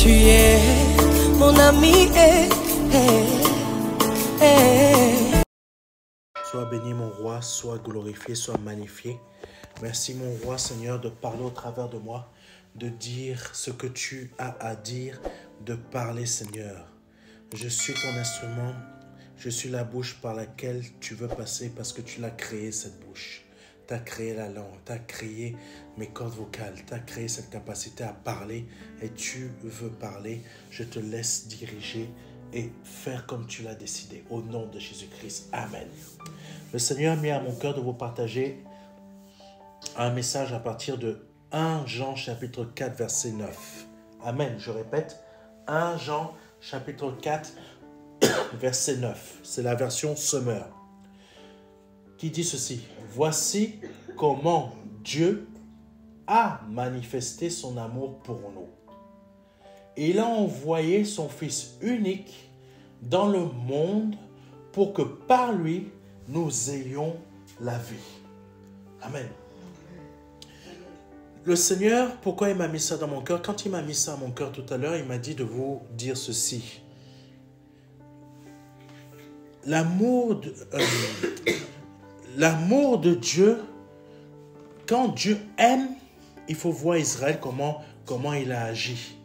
tu es mon ami. Sois béni mon roi, sois glorifié, sois magnifié. Merci mon roi Seigneur de parler au travers de moi, de dire ce que tu as à dire, de parler Seigneur. Je suis ton instrument, je suis la bouche par laquelle tu veux passer parce que tu l'as créé cette bouche. Tu as créé la langue, tu as créé mes cordes vocales, tu as créé cette capacité à parler et tu veux parler. Je te laisse diriger et faire comme tu l'as décidé. Au nom de Jésus-Christ. Amen. Le Seigneur a mis à mon cœur de vous partager un message à partir de 1 Jean chapitre 4 verset 9. Amen. Je répète, 1 Jean chapitre 4 verset 9. C'est la version Summer qui dit ceci. Voici comment Dieu a manifesté son amour pour nous. Il a envoyé son Fils unique dans le monde pour que par lui, nous ayons la vie. Amen. Le Seigneur, pourquoi il m'a mis ça dans mon cœur? Quand il m'a mis ça dans mon cœur tout à l'heure, il m'a dit de vous dire ceci. L'amour de Dieu, quand Dieu aime, il faut voir Israël comment il a agi.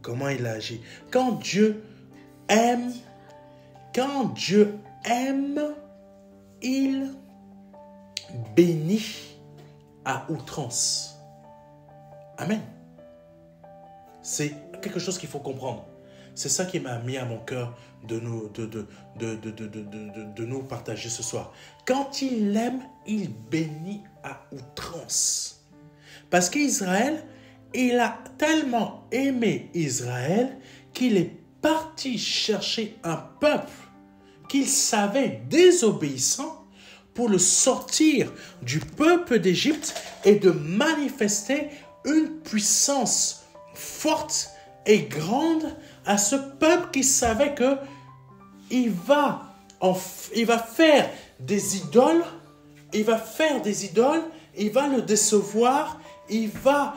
Comment il a agi. Quand Dieu aime, il bénit à outrance. Amen. C'est quelque chose qu'il faut comprendre. C'est ça qui m'a mis à mon cœur de nous partager ce soir. Quand il aime, il bénit à outrance. Parce qu'Israël, il a tellement aimé Israël qu'il est parti chercher un peuple qu'il savait désobéissant pour le sortir du peuple d'Égypte et de manifester une puissance forte et grande à ce peuple qui savait que il va faire des idoles, il va le décevoir, il va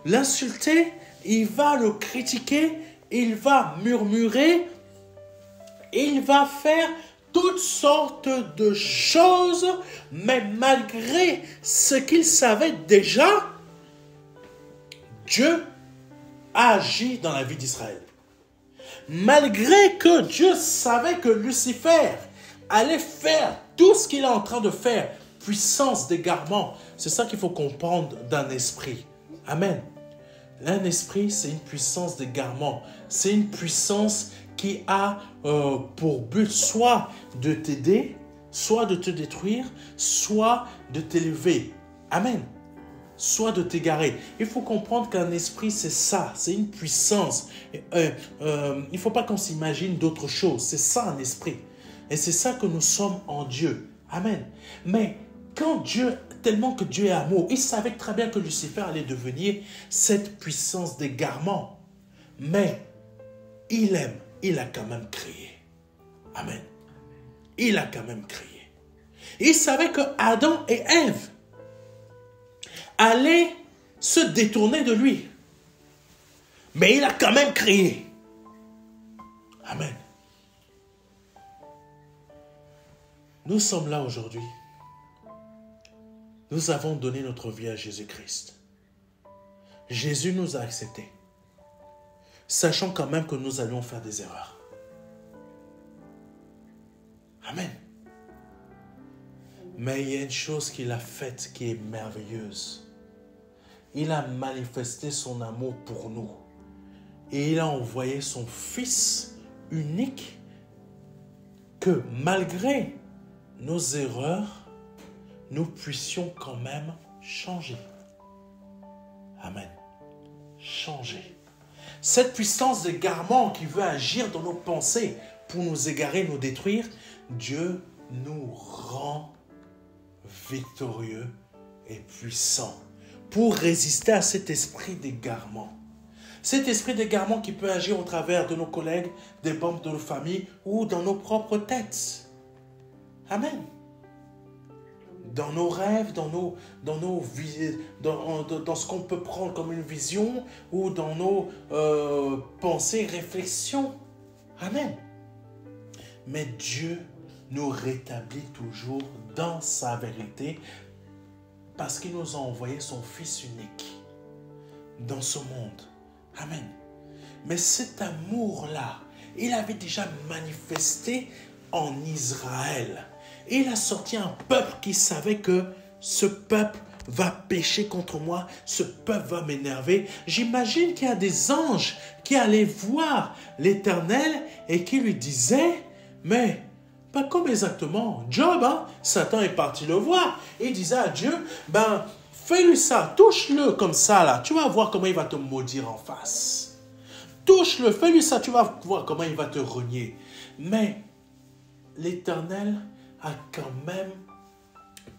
l'insulter, il va le critiquer, il va murmurer, il va faire toutes sortes de choses, mais malgré ce qu'il savait déjà, Dieu a agi dans la vie d'Israël. Malgré que Dieu savait que Lucifer allait faire tout ce qu'il est en train de faire, puissance d'égarement, c'est ça qu'il faut comprendre d'un esprit. Amen. Un esprit, c'est une puissance d'égarement. C'est une puissance qui a pour but soit de t'aider, soit de te détruire, soit de t'élever. Amen. Soit de t'égarer. Il faut comprendre qu'un esprit, c'est ça. C'est une puissance. Il ne faut pas qu'on s'imagine d'autre chose. C'est ça un esprit. Et c'est ça que nous sommes en Dieu. Amen. Mais quand Dieu, tellement que Dieu est amour, il savait très bien que Lucifer allait devenir cette puissance d'égarement. Mais il aime. Il a quand même créé. Amen. Il a quand même créé. Il savait que Adam et Ève allaient se détourner de lui. Mais il a quand même créé. Amen. Nous sommes là aujourd'hui. Nous avons donné notre vie à Jésus-Christ. Jésus nous a acceptés. Sachant quand même que nous allions faire des erreurs. Amen. Mais il y a une chose qu'il a faite qui est merveilleuse. Il a manifesté son amour pour nous. Et il a envoyé son Fils unique que malgré nos erreurs, nous puissions quand même changer. Amen. Changer. Cette puissance d'égarement qui veut agir dans nos pensées pour nous égarer, nous détruire, Dieu nous rend victorieux et puissants pour résister à cet esprit d'égarement. Cet esprit d'égarement qui peut agir au travers de nos collègues, des membres de nos familles ou dans nos propres têtes. Amen. dans nos rêves, dans ce qu'on peut prendre comme une vision ou dans nos pensées, réflexions. Amen. Mais Dieu nous rétablit toujours dans sa vérité parce qu'il nous a envoyé son Fils unique dans ce monde. Amen. Mais cet amour-là, il avait déjà manifesté en Israël. Et il a sorti un peuple qui savait que ce peuple va pécher contre moi, ce peuple va m'énerver. J'imagine qu'il y a des anges qui allaient voir l'Éternel et qui lui disaient, mais pas comme exactement Job, hein? Satan est parti le voir. Et il disait à Dieu, fais-lui ça, touche-le comme ça là, tu vas voir comment il va te maudire en face. Touche-le, fais-lui ça, tu vas voir comment il va te renier. Mais l'Éternel a quand même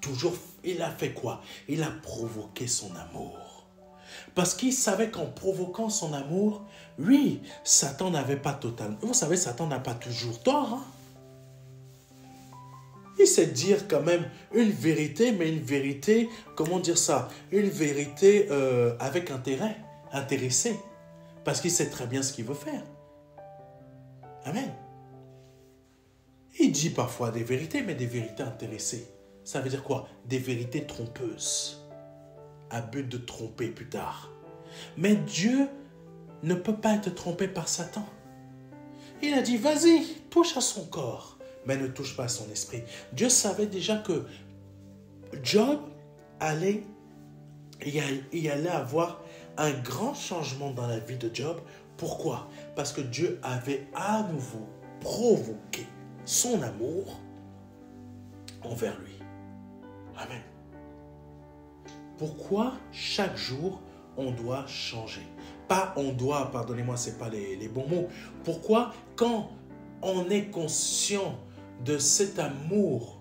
toujours, il a fait quoi? Il a provoqué son amour. Parce qu'il savait qu'en provoquant son amour, oui, Satan n'avait pas totalement... Vous savez, Satan n'a pas toujours tort. Hein? Il sait dire quand même une vérité, mais une vérité, comment dire ça? Une vérité avec intérêt, intéressé. Parce qu'il sait très bien ce qu'il veut faire. Amen. Il dit parfois des vérités, mais des vérités intéressées. Ça veut dire quoi? Des vérités trompeuses, à but de tromper plus tard. Mais Dieu ne peut pas être trompé par Satan. Il a dit, vas-y, touche à son corps, mais ne touche pas à son esprit. Dieu savait déjà que Job allait avoir un grand changement dans la vie de Job. Pourquoi? Parce que Dieu avait à nouveau provoqué son amour envers lui. Amen. Pourquoi chaque jour on doit changer? Pas on doit, pardonnez-moi, ce n'est pas les bons mots. Pourquoi quand on est conscient de cet amour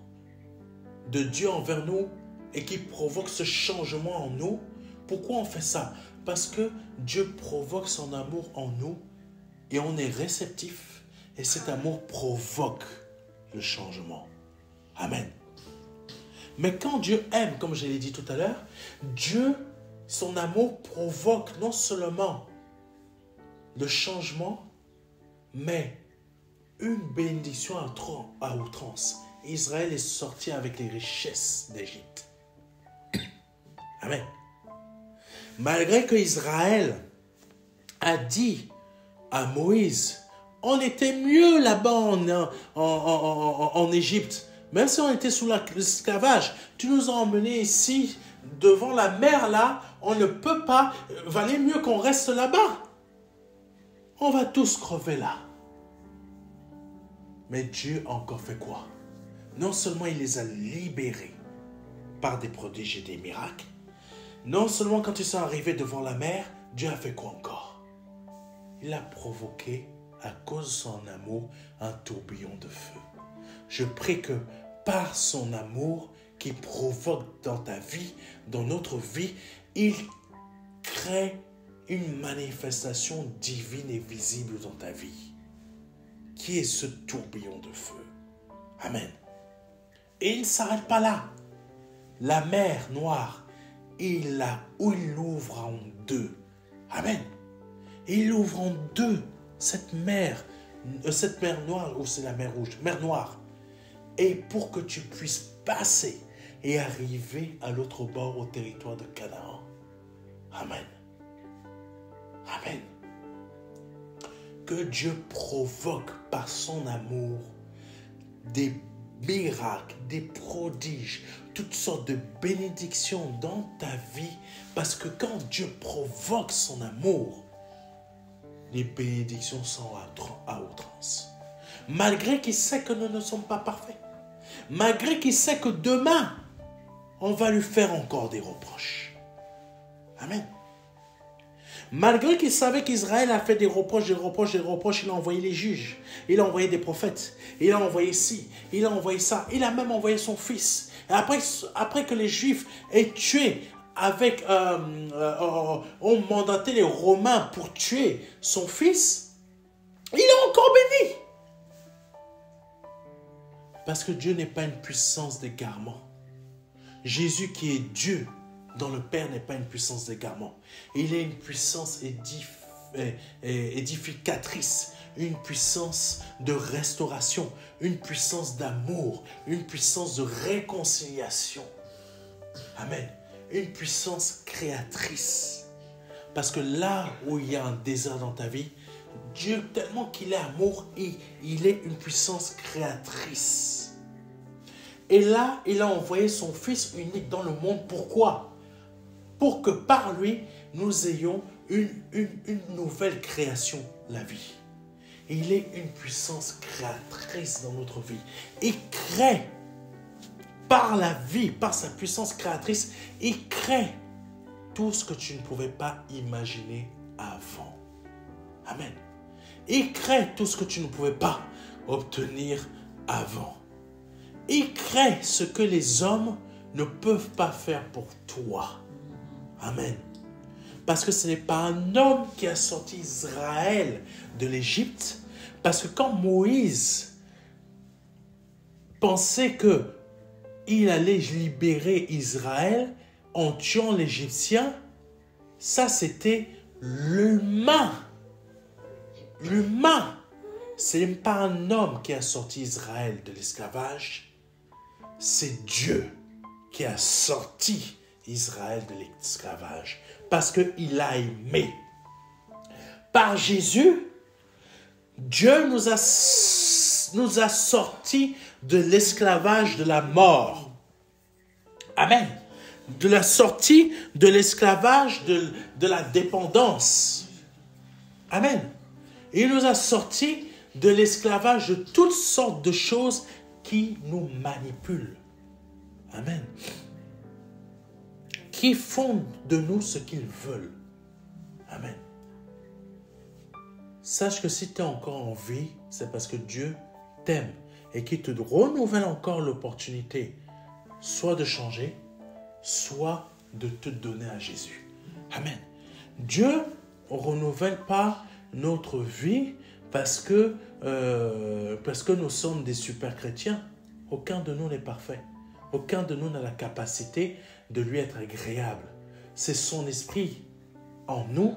de Dieu envers nous et qui provoque ce changement en nous, pourquoi on fait ça? Parce que Dieu provoque son amour en nous et on est réceptif et cet amour provoque le changement. Amen. Mais quand Dieu aime, comme je l'ai dit tout à l'heure, Dieu, son amour provoque non seulement le changement, mais une bénédiction à outrance. Israël est sorti avec les richesses d'Égypte. Amen. Malgré que Israël a dit à Moïse, on était mieux là-bas en Égypte. Même si on était sous l'esclavage, tu nous as emmenés ici, devant la mer là, on ne peut pas, valait mieux qu'on reste là-bas. On va tous crever là. Mais Dieu a encore fait quoi? Non seulement il les a libérés par des prodiges et des miracles, non seulement quand ils sont arrivés devant la mer, Dieu a fait quoi encore? Il a provoqué, à cause de son amour, un tourbillon de feu. Je prie que par son amour qui provoque dans ta vie, dans notre vie, il crée une manifestation divine et visible dans ta vie, qui est ce tourbillon de feu. Amen. Et il ne s'arrête pas là. La mer Noire, il l'ouvre en deux. Amen. Et il ouvre en deux cette mer Noire, ou c'est la mer Rouge, mer Noire. Et pour que tu puisses passer et arriver à l'autre bord au territoire de Canaan. Amen. Amen. Que Dieu provoque par son amour des miracles, des prodiges, toutes sortes de bénédictions dans ta vie. Parce que quand Dieu provoque son amour, les bénédictions sont à outrance. Malgré qu'il sait que nous ne sommes pas parfaits. Malgré qu'il sait que demain, on va lui faire encore des reproches. Amen. Malgré qu'il savait qu'Israël a fait des reproches, il a envoyé les juges, il a envoyé des prophètes, il a envoyé ci, il a envoyé ça, il a même envoyé son fils. Et après que les Juifs aient tué, ont mandaté les Romains pour tuer son fils, il a encore béni. Parce que Dieu n'est pas une puissance d'égarement. Jésus qui est Dieu dans le Père n'est pas une puissance d'égarement. Il est une puissance édificatrice, une puissance de restauration, une puissance d'amour, une puissance de réconciliation. Amen. Une puissance créatrice. Parce que là où il y a un désert dans ta vie, Dieu, tellement qu'il est amour, il est une puissance créatrice. Et là, il a envoyé son Fils unique dans le monde. Pourquoi? Pour que par lui, nous ayons une nouvelle création, la vie. Il est une puissance créatrice dans notre vie. Il crée, par la vie, par sa puissance créatrice, il crée tout ce que tu ne pouvais pas imaginer avant. Amen. Il crée tout ce que tu ne pouvais pas obtenir avant. Il crée ce que les hommes ne peuvent pas faire pour toi. Amen. Parce que ce n'est pas un homme qui a sorti Israël de l'Égypte. Parce que quand Moïse pensait qu'il allait libérer Israël en tuant l'Égyptien, ça c'était l'humain. L'humain. Ce n'est pas un homme qui a sorti Israël de l'esclavage. C'est Dieu qui a sorti Israël de l'esclavage. Parce qu'il a aimé. Par Jésus, Dieu nous a sortis de l'esclavage de la mort. Amen. De la sortie de l'esclavage de la dépendance. Amen. Il nous a sortis de l'esclavage de toutes sortes de choses qui nous manipulent. Amen. Qui font de nous ce qu'ils veulent. Amen. Sache que si tu es encore en vie, c'est parce que Dieu t'aime et qu'il te renouvelle encore l'opportunité soit de changer, soit de te donner à Jésus. Amen. Dieu ne renouvelle pas notre vie parce que nous sommes des super chrétiens. Aucun de nous n'est parfait. Aucun de nous n'a la capacité de lui être agréable. C'est son esprit en nous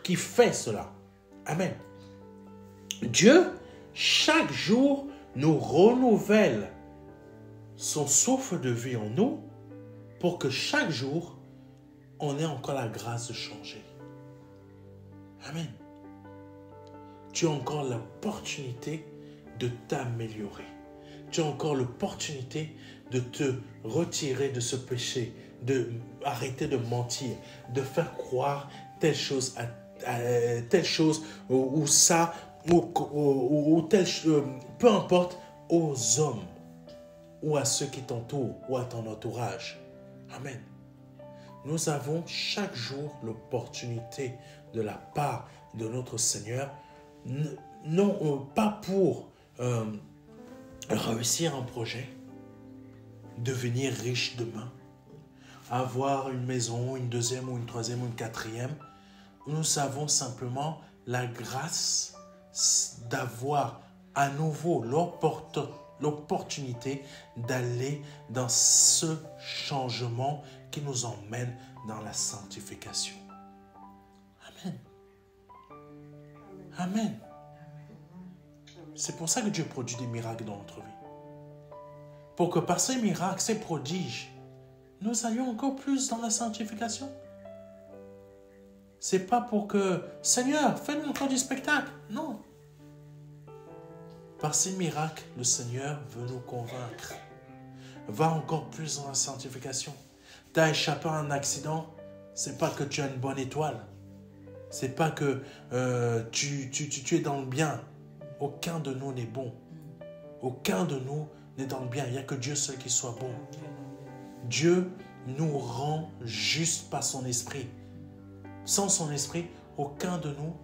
qui fait cela. Amen. Dieu, chaque jour, nous renouvelle son souffle de vie en nous pour que chaque jour, on ait encore la grâce de changer. Amen. Tu as encore l'opportunité de t'améliorer. Tu as encore l'opportunité de te retirer de ce péché, de arrêter de mentir, de faire croire telle chose à telle chose ou ça ou telle chose, peu importe, aux hommes ou à ceux qui t'entourent ou à ton entourage. Amen. Nous avons chaque jour l'opportunité de la part de notre Seigneur, non pas pour réussir un projet, devenir riche demain, avoir une maison, une deuxième ou une troisième ou une quatrième. Nous avons simplement la grâce d'avoir à nouveau l'opportunité d'aller dans ce changement qui nous emmène dans la sanctification. Amen. Amen. C'est pour ça que Dieu produit des miracles dans notre vie. Pour que par ces miracles, ces prodiges, nous allions encore plus dans la sanctification. C'est pas pour que, Seigneur, fais-nous encore du spectacle. Non. Par ces miracles, le Seigneur veut nous convaincre. Va encore plus dans la sanctification. Tu as échappé à un accident, c'est pas que tu as une bonne étoile. C'est pas que tu es dans le bien. Aucun de nous n'est bon. Aucun de nous n'est dans le bien. Il n'y a que Dieu seul qui soit bon. Dieu nous rend juste par son esprit. Sans son esprit, aucun de nous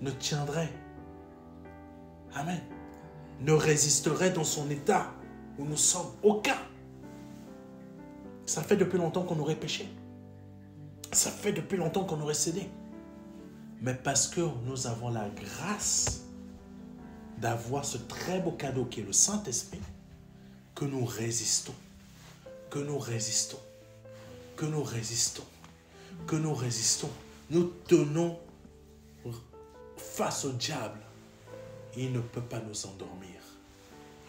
ne tiendrait. Amen. Ne résisterait dans son état où nous sommes. Aucun. Ça fait depuis longtemps qu'on aurait péché. Ça fait depuis longtemps qu'on aurait cédé. Mais parce que nous avons la grâce d'avoir ce très beau cadeau qui est le Saint-Esprit, que nous résistons. que nous résistons, que nous résistons, que nous résistons. Nous tenons face au diable. Il ne peut pas nous endormir.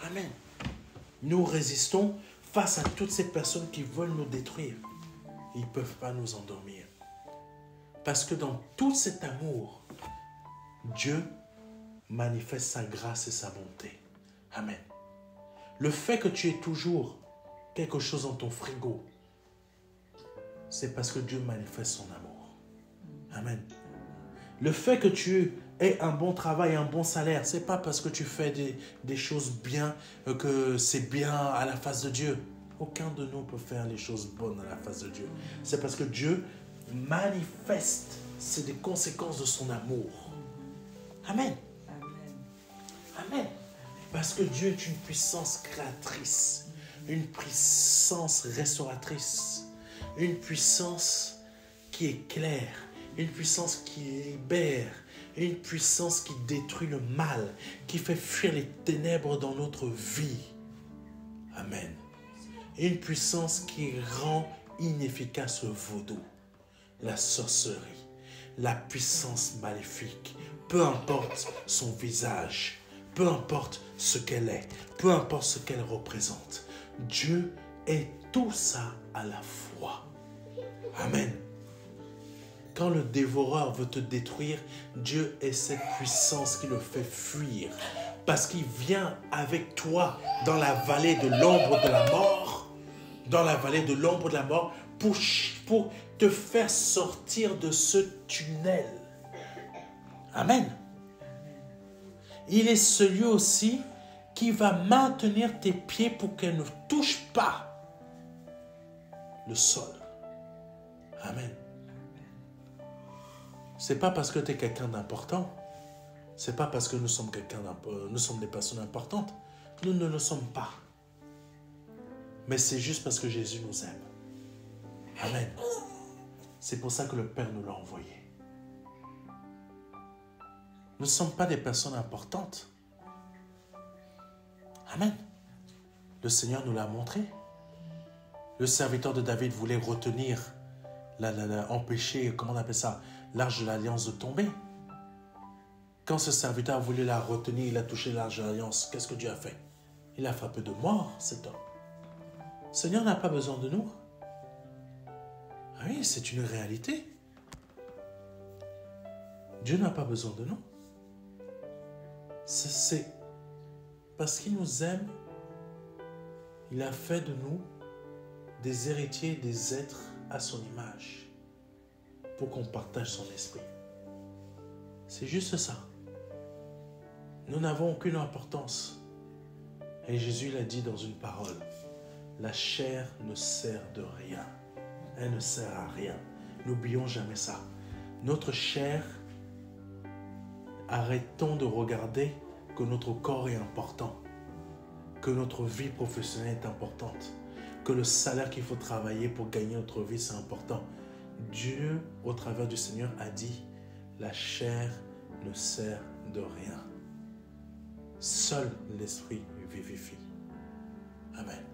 Amen. Nous résistons face à toutes ces personnes qui veulent nous détruire. Ils ne peuvent pas nous endormir. Parce que dans tout cet amour, Dieu manifeste sa grâce et sa bonté. Amen. Le fait que tu aies toujours quelque chose dans ton frigo, c'est parce que Dieu manifeste son amour. Amen. Le fait que tu aies un bon travail, un bon salaire, c'est pas parce que tu fais des choses bien, que c'est bien à la face de Dieu. Aucun de nous peut faire les choses bonnes à la face de Dieu. C'est parce que Dieu manifeste, c'est des conséquences de son amour. Amen. Amen. Parce que Dieu est une puissance créatrice, une puissance restauratrice, une puissance qui éclaire, une puissance qui libère, une puissance qui détruit le mal, qui fait fuir les ténèbres dans notre vie. Amen. Une puissance qui rend inefficace le vaudou, la sorcellerie, la puissance maléfique, peu importe son visage, peu importe ce qu'elle est, peu importe ce qu'elle représente. Dieu est tout ça à la fois. Amen. Quand le dévoreur veut te détruire, Dieu est cette puissance qui le fait fuir. Parce qu'il vient avec toi dans la vallée de l'ombre de la mort, dans la vallée de l'ombre de la mort, pour te faire sortir de ce tunnel. Amen. Il est celui aussi qui va maintenir tes pieds pour qu'elles ne touchent pas le sol. Amen. C'est pas parce que tu es quelqu'un d'important. C'est pas parce que nous sommes des personnes importantes. Nous ne le sommes pas. Mais c'est juste parce que Jésus nous aime. Amen. C'est pour ça que le Père nous l'a envoyé. Nous ne sommes pas des personnes importantes. Amen. Le Seigneur nous l'a montré. Le serviteur de David voulait retenir, empêcher, comment on appelle ça, l'arche de l'alliance de tomber. Quand ce serviteur a voulu la retenir, il a touché l'arche de l'alliance. Qu'est-ce que Dieu a fait? Il a frappé de mort cet homme. Le Seigneur n'a pas besoin de nous. Oui, c'est une réalité. Dieu n'a pas besoin de nous. C'est parce qu'il nous aime, il a fait de nous des héritiers, des êtres à son image, pour qu'on partage son esprit. C'est juste ça. Nous n'avons aucune importance. Et Jésus l'a dit dans une parole, la chair ne sert de rien. Elle ne sert à rien. N'oublions jamais ça. Notre chair, arrêtons de regarder que notre corps est important, que notre vie professionnelle est importante, que le salaire qu'il faut travailler pour gagner notre vie, c'est important. Dieu, au travers du Seigneur, a dit, la chair ne sert de rien. Seul l'Esprit vivifie. Amen.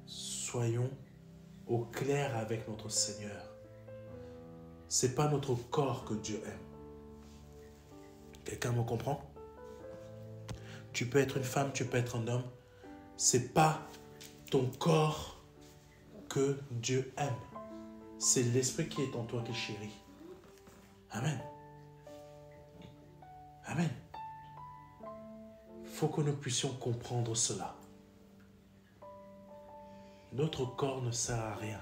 Soyons au clair avec notre Seigneur. Ce n'est pas notre corps que Dieu aime. Quelqu'un me comprend? Tu peux être une femme, tu peux être un homme. Ce n'est pas ton corps que Dieu aime. C'est l'esprit qui est en toi qui chérit. Amen. Amen. Il faut que nous puissions comprendre cela. Notre corps ne sert à rien.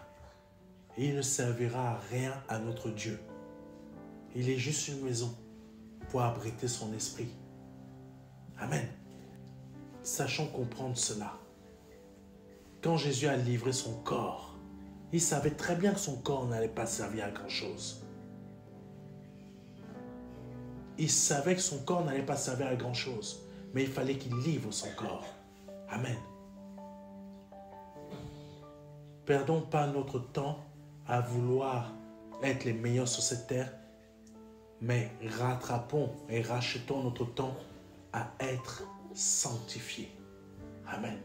Et il ne servira à rien à notre Dieu. Il est juste une maison pour abriter son esprit. Amen. Sachons comprendre cela. Quand Jésus a livré son corps, il savait très bien que son corps n'allait pas servir à grand chose. Il savait que son corps n'allait pas servir à grand chose. Mais il fallait qu'il livre son corps. Amen. Perdons pas notre temps à vouloir être les meilleurs sur cette terre, mais rattrapons et rachetons notre temps à être sanctifiés. Amen.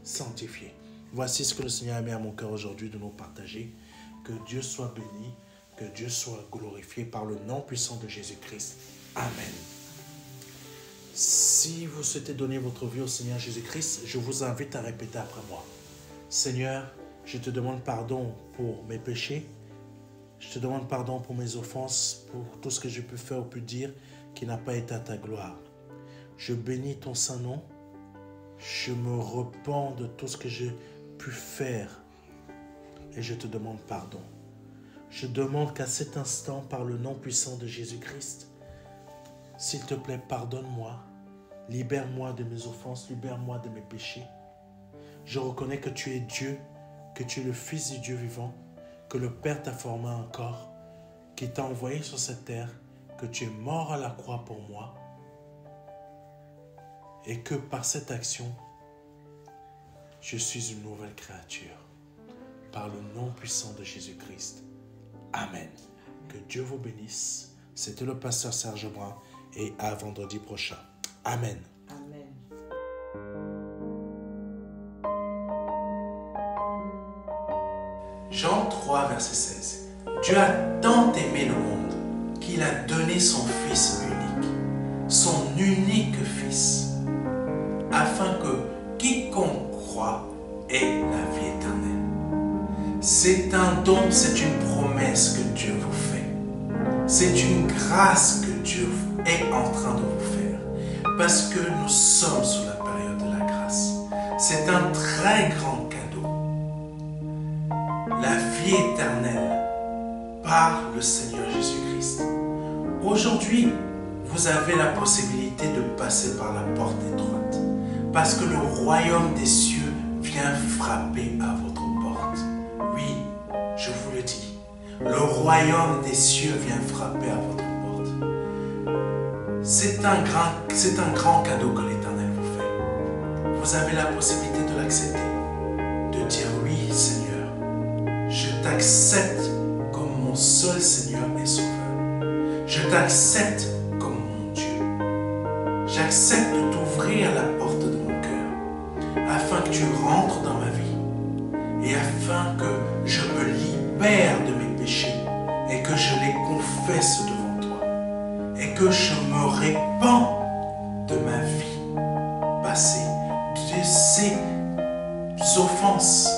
sanctifié. Voici ce que le Seigneur a mis à mon cœur aujourd'hui de nous partager. Que Dieu soit béni, que Dieu soit glorifié par le nom puissant de Jésus-Christ. Amen. Si vous souhaitez donner votre vie au Seigneur Jésus-Christ, je vous invite à répéter après moi. Seigneur, je te demande pardon pour mes péchés. Je te demande pardon pour mes offenses, pour tout ce que j'ai pu faire ou pu dire qui n'a pas été à ta gloire. Je bénis ton saint nom. Je me repens de tout ce que j'ai pu faire et je te demande pardon. Je demande qu'à cet instant, par le nom puissant de Jésus-Christ, s'il te plaît, pardonne-moi, libère-moi de mes offenses, libère-moi de mes péchés. Je reconnais que tu es Dieu, que tu es le Fils du Dieu vivant, que le Père t'a formé encore, qui t'a envoyé sur cette terre, que tu es mort à la croix pour moi, et que par cette action, je suis une nouvelle créature. Par le nom puissant de Jésus-Christ. Amen. Que Dieu vous bénisse. C'était le pasteur Serge Brun et à vendredi prochain. Amen. Amen. Jean 3, verset 16. Dieu a tant aimé le monde qu'il a donné son Fils unique, son unique Fils, afin que quiconque croit ait la vie éternelle. C'est un don, c'est une promesse que Dieu vous fait. C'est une grâce que Dieu est en train de vous faire. Parce que nous sommes sous la période de la grâce. C'est un très grand cadeau. La vie éternelle par le Seigneur Jésus-Christ. Aujourd'hui, vous avez la possibilité de passer par la porte étroite. Parce que le royaume des cieux vient frapper à votre porte. Oui, je vous le dis. Le royaume des cieux vient frapper à votre porte. C'est un grand cadeau que l'Éternel vous fait. Vous avez la possibilité de l'accepter. De dire oui, Seigneur, je t'accepte comme mon seul Seigneur et Sauveur. Je t'accepte comme mon Dieu. J'accepte de t'ouvrir la porte de mon cœur afin que tu rentres dans ma vie et afin que je me libère de mes péchés et que je les confesse devant toi et que je me répands de ma vie passée, de ces offenses,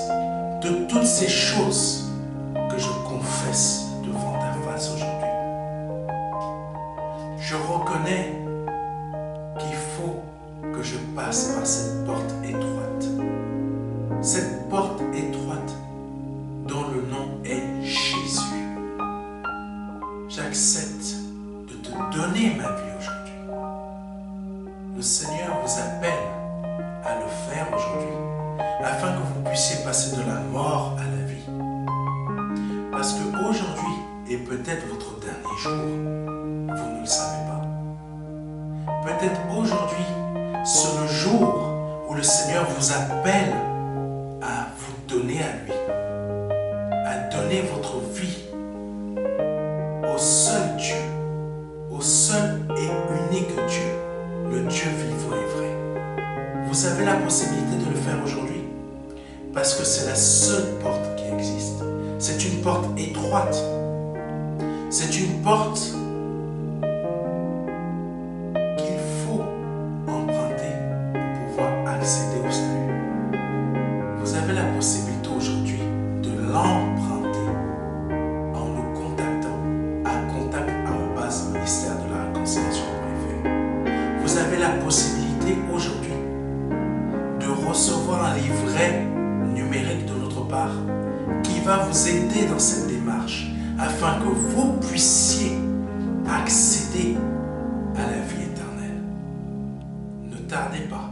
de toutes ces choses que je confesse devant ta face aujourd'hui. Je reconnais qu'il faut que je passe par cette porte étroite. Cette porte étroite dont le nom est Jésus. J'accepte de te donner ma vie aujourd'hui. Le Seigneur vous appelle à le faire aujourd'hui afin que vous puissiez passer de la mort à la vie. Parce qu'aujourd'hui est peut-être votre dernier jour. Vous ne le savez pas. Peut-être aujourd'hui, c'est le jour où le Seigneur vous appelle à vous donner à lui, à donner votre vie au seul Dieu, au seul et unique Dieu, le Dieu vivant et vrai. Vous avez la possibilité de le faire aujourd'hui parce que c'est la seule porte qui existe. C'est une porte étroite. C'est une porte qu'il faut emprunter pour pouvoir accéder au salut. Vous avez la possibilité aujourd'hui de l'emprunter en nous contactant à contact@ministère de la réconciliation.fr. Vous avez la possibilité aujourd'hui de recevoir un livret numérique de notre part qui va vous aider dans cette démarche afin que vous puissiez accéder à la vie éternelle. Ne tardez pas.